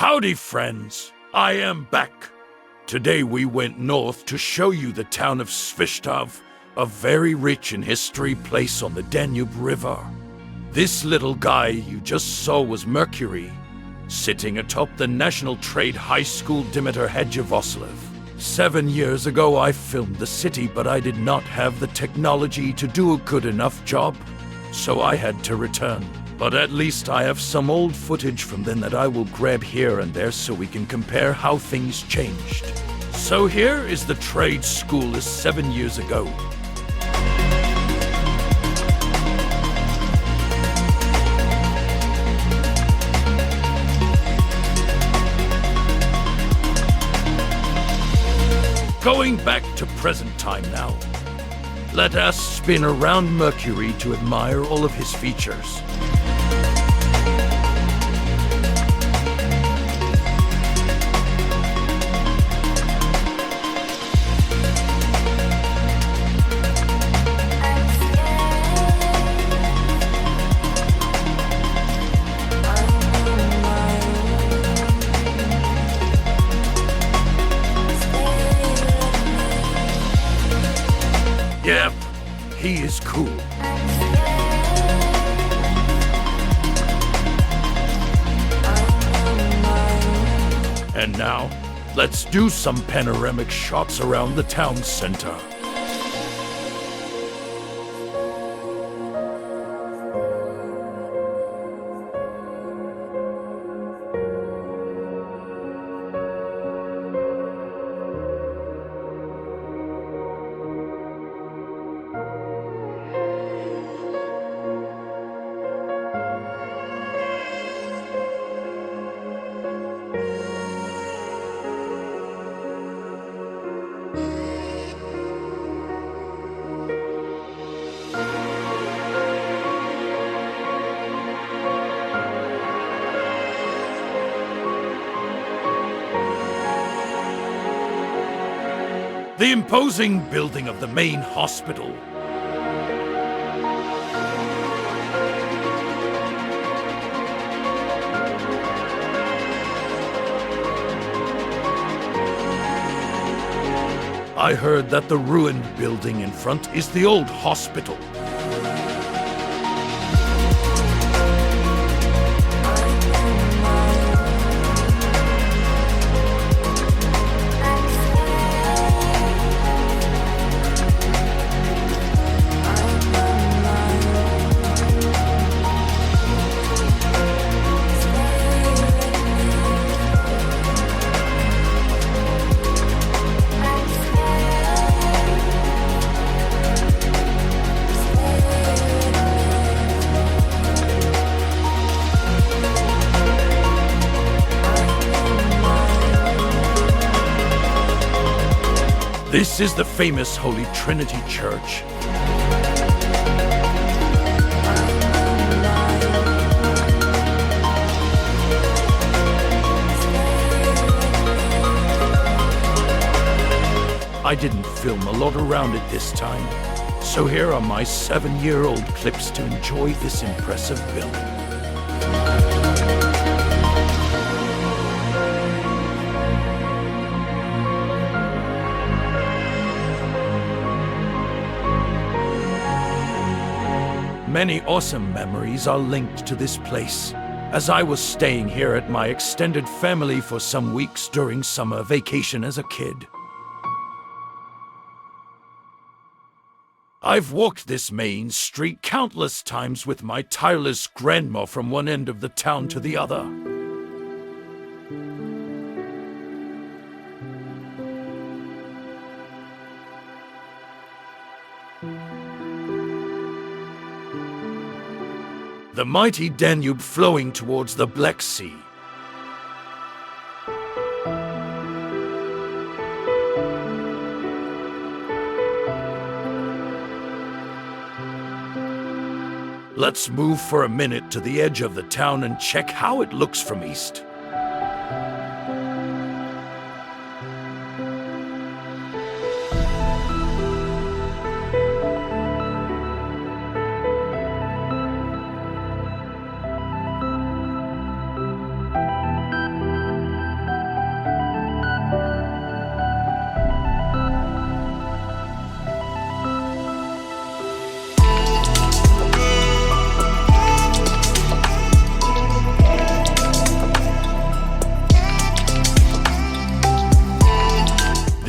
Howdy, friends. I am back. Today we went north to show you the town of Svishtov, a very rich in history place on the Danube River. This little guy you just saw was Mercury, sitting atop the National Trade High School Dimitar Hedjevoslev. 7 years ago I filmed the city, but I did not have the technology to do a good enough job, so I had to return. But at least I have some old footage from then that I will grab here and there so we can compare how things changed. So here is the trade school as 7 years ago. Going back to present time now. Let us spin around Mercury to admire all of his features. Yep, he is cool. And now, let's do some panoramic shots around the town center. The imposing building of the main hospital. I heard that the ruined building in front is the old hospital. This is the famous Holy Trinity Church. I didn't film a lot around it this time, so here are my 7-year-old clips to enjoy this impressive building. Many awesome memories are linked to this place, as I was staying here at my extended family for some weeks during summer vacation as a kid. I've walked this main street countless times with my tireless grandma from one end of the town to the other. The mighty Danube flowing towards the Black Sea. Let's move for a minute to the edge of the town and check how it looks from east.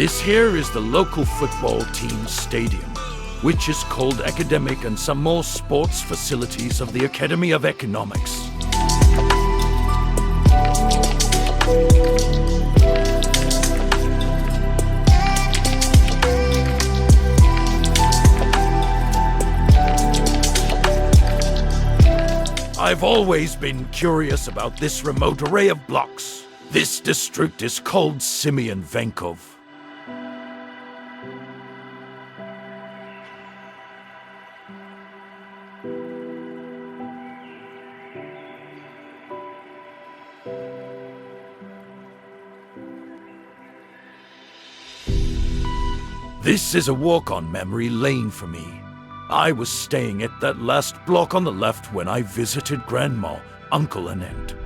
This here is the local football team's stadium, which is called academic, and some more sports facilities of the Academy of Economics. I've always been curious about this remote array of blocks. This district is called Simeon Vankov. This is a walk on memory lane for me. I was staying at that last block on the left when I visited Grandma, Uncle, and Aunt.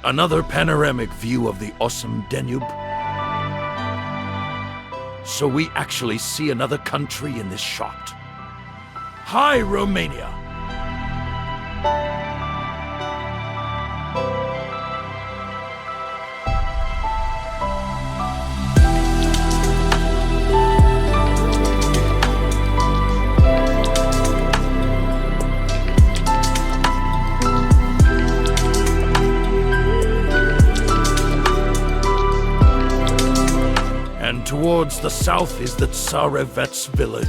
Another panoramic view of the awesome Danube. So we actually see another country in this shot. Hi, Romania! And towards the south is the Tsarevets village.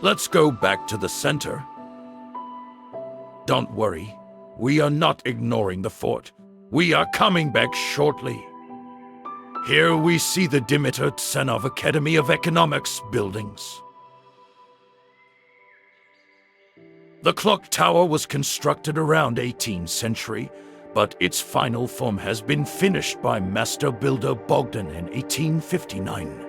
Let's go back to the center. Don't worry, we are not ignoring the fort. We are coming back shortly. Here we see the Dimitar Tsenov Academy of Economics buildings. The clock tower was constructed around 18th century, but its final form has been finished by master builder Bogdan in 1859.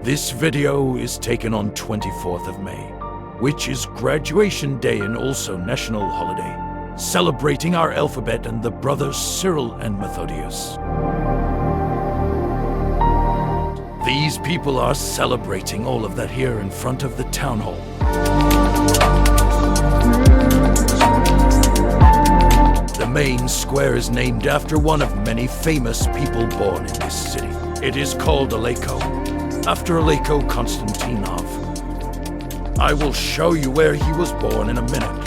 This video is taken on 24th of May, which is graduation day and also national holiday, celebrating our alphabet and the brothers Cyril and Methodius. These people are celebrating all of that here in front of the town hall. The main square is named after one of many famous people born in this city. It is called Aleko, after Aleko Konstantinov. I will show you where he was born in a minute.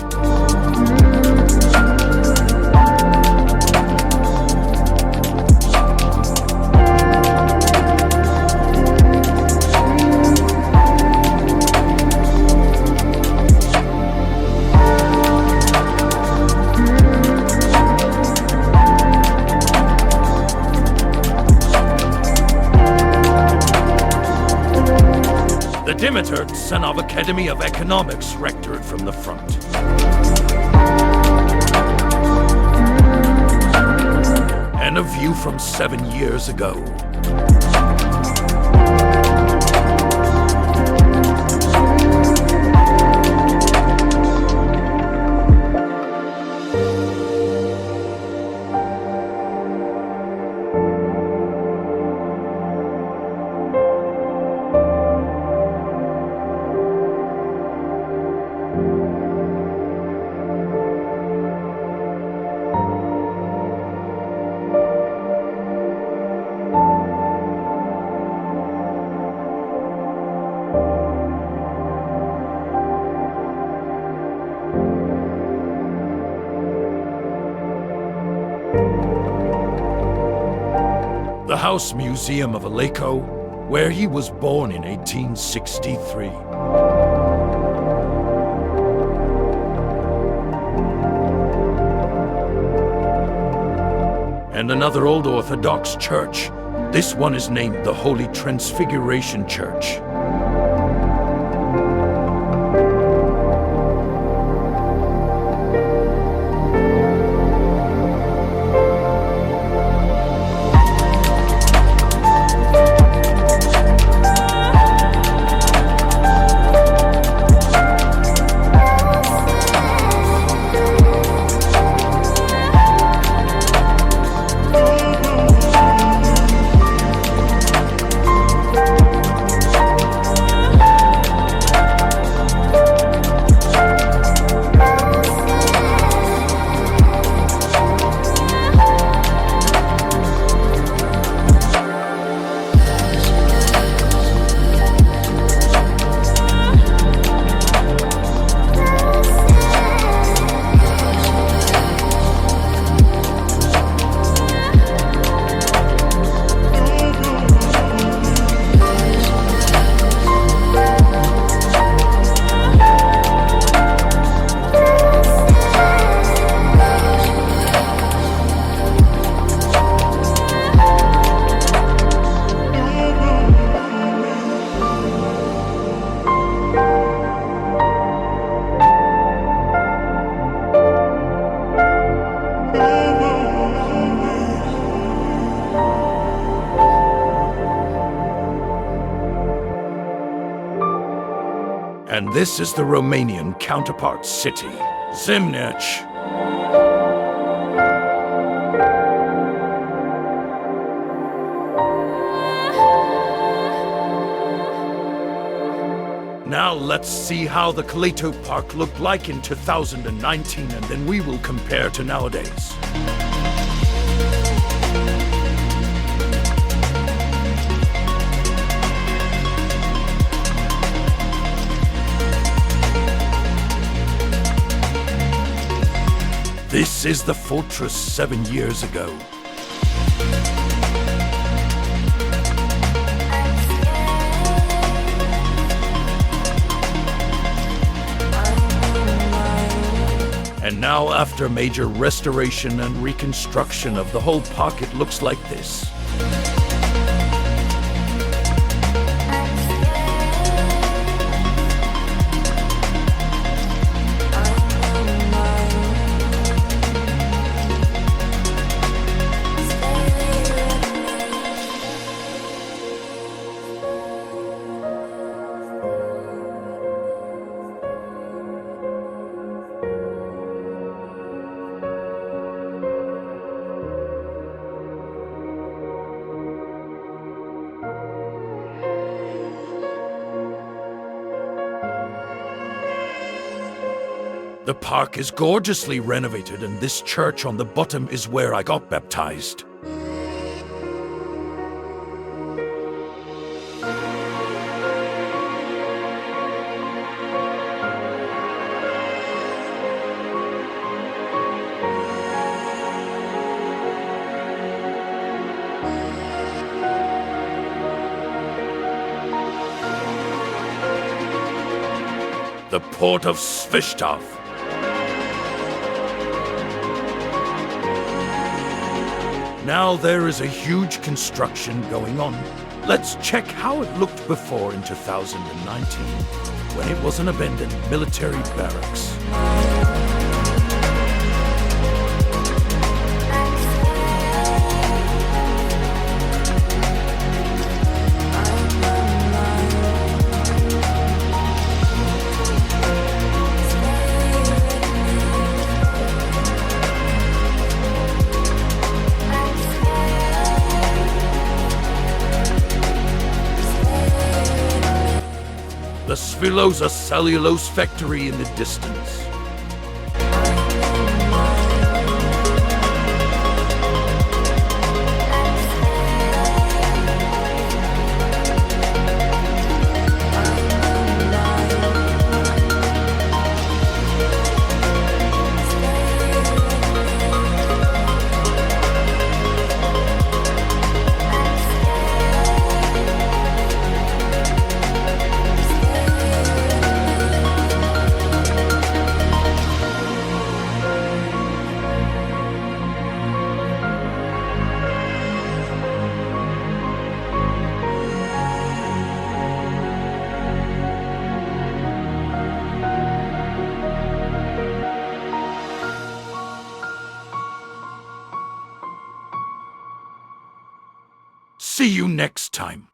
The Dimitar Tsenov Academy of Economics rectored from the front. And a view from 7 years ago. The House Museum of Aleko, where he was born in 1863. And another old Orthodox church, This one is named the Holy Transfiguration Church. And this is the Romanian counterpart city, Zimnech. Now let's see how the Kalito Park looked like in 2019, and then we will compare to nowadays. This is the fortress 7 years ago. And now, after major restoration and reconstruction of the whole park, it looks like this. The park is gorgeously renovated, and this church on the bottom is where I got baptized. The port of Svishtov. Now there is a huge construction going on. Let's check how it looked before in 2019, when it was an abandoned military barracks. The Sviloza cellulose factory in the distance. See you next time.